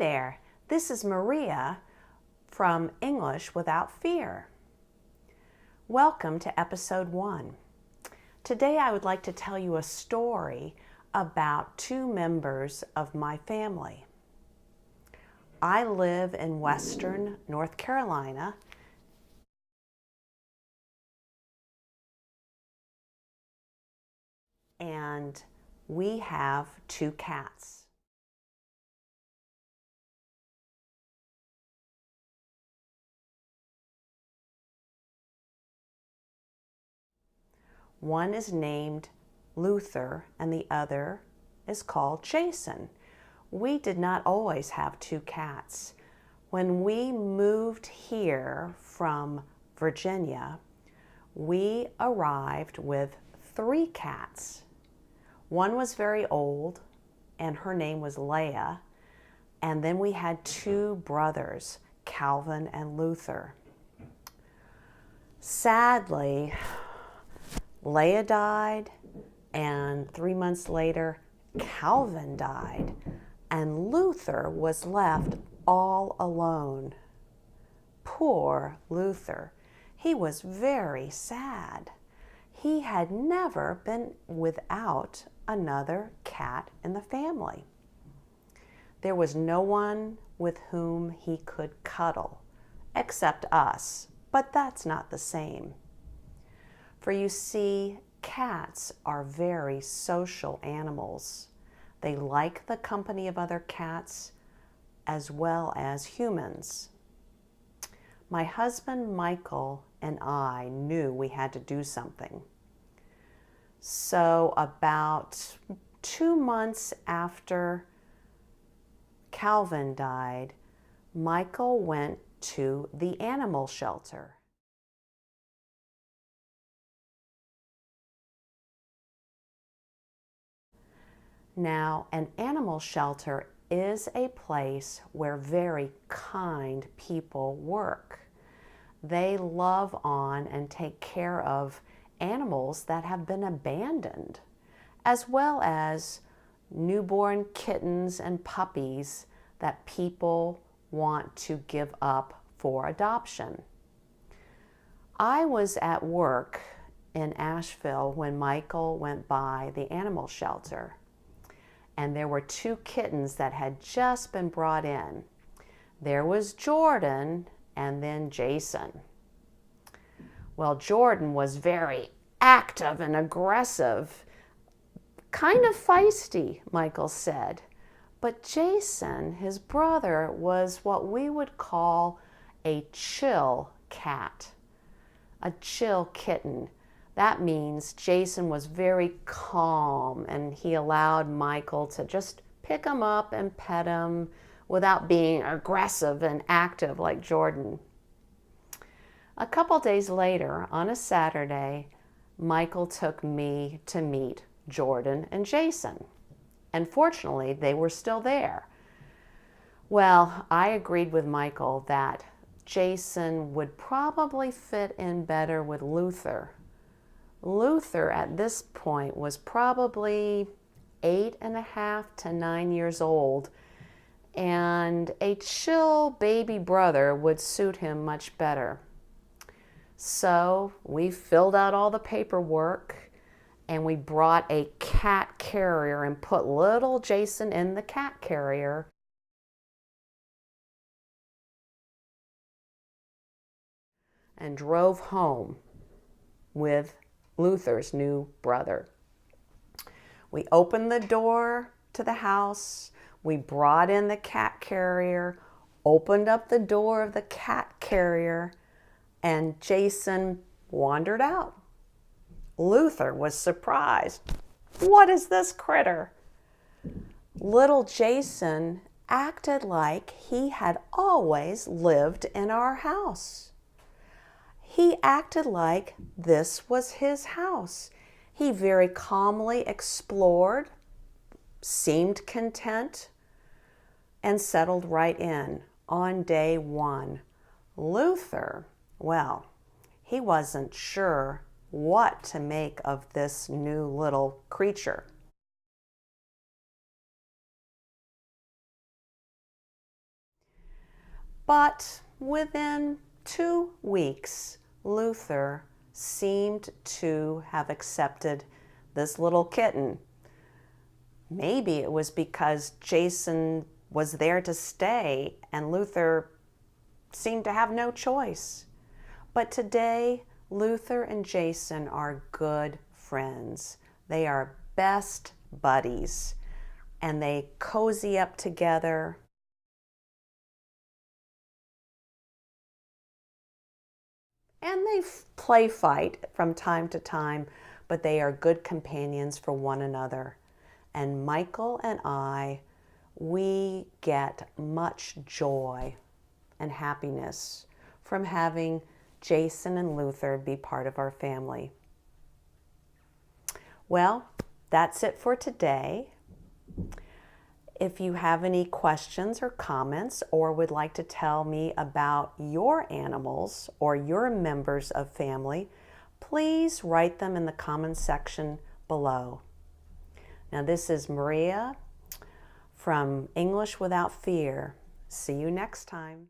there, this is Maria from English Without Fear. Welcome to episode 1. Today I would like to tell you a story about 2 members of my family. I live in Western North Carolina, and we have 2 cats. One is named Luther and the other is called Jason. We did not always have 2 cats. When we moved here from Virginia, we arrived with 3 cats. One was very old and her name was Leia, and then we had 2 brothers, Calvin and Luther. Sadly, Leia died, and 3 months later, Calvin died, and Luther was left all alone. Poor Luther. He was very sad. He had never been without another cat in the family. There was no one with whom he could cuddle, except us, but that's not the same. For you see, cats are very social animals. They like the company of other cats as well as humans. My husband Michael and I knew we had to do something. So about 2 months after Calvin died, Michael went to the animal shelter. Now, an animal shelter is a place where very kind people work. They love on and take care of animals that have been abandoned, as well as newborn kittens and puppies that people want to give up for adoption. I was at work in Asheville when Michael went by the animal shelter, and there were 2 kittens that had just been brought in. There was Jordan and then Jason. Well, Jordan was very active and aggressive, kind of feisty, Michael said. But Jason, his brother, was what we would call a chill cat, a chill kitten. That means Jason was very calm and he allowed Michael to just pick him up and pet him without being aggressive and active like Jordan. A couple days later, on a Saturday, Michael took me to meet Jordan and Jason. And fortunately, they were still there. Well, I agreed with Michael that Jason would probably fit in better with Luther. Luther at this point was probably 8.5 to 9 years old, and a chill baby brother would suit him much better. So we filled out all the paperwork and we brought a cat carrier and put little Jason in the cat carrier. And drove home with Luther's new brother. We opened the door to the house, we brought in the cat carrier, opened up the door of the cat carrier, and Jason wandered out. Luther was surprised. What is this critter? Little Jason acted like he had always lived in our house. He acted like this was his house. He very calmly explored, seemed content, and settled right in on day 1. Luther, well, he wasn't sure what to make of this new little creature. But within 2 weeks, Luther seemed to have accepted this little kitten. Maybe it was because Jason was there to stay and Luther seemed to have no choice. But today, Luther and Jason are good friends. They are best buddies, and they cozy up together. And they play fight from time to time, but they are good companions for one another. And Michael and I, we get much joy and happiness from having Jason and Luther be part of our family. Well, that's it for today. If you have any questions or comments or would like to tell me about your animals or your members of family, please write them in the comments section below. Now, this is Maria from English Without Fear. See you next time.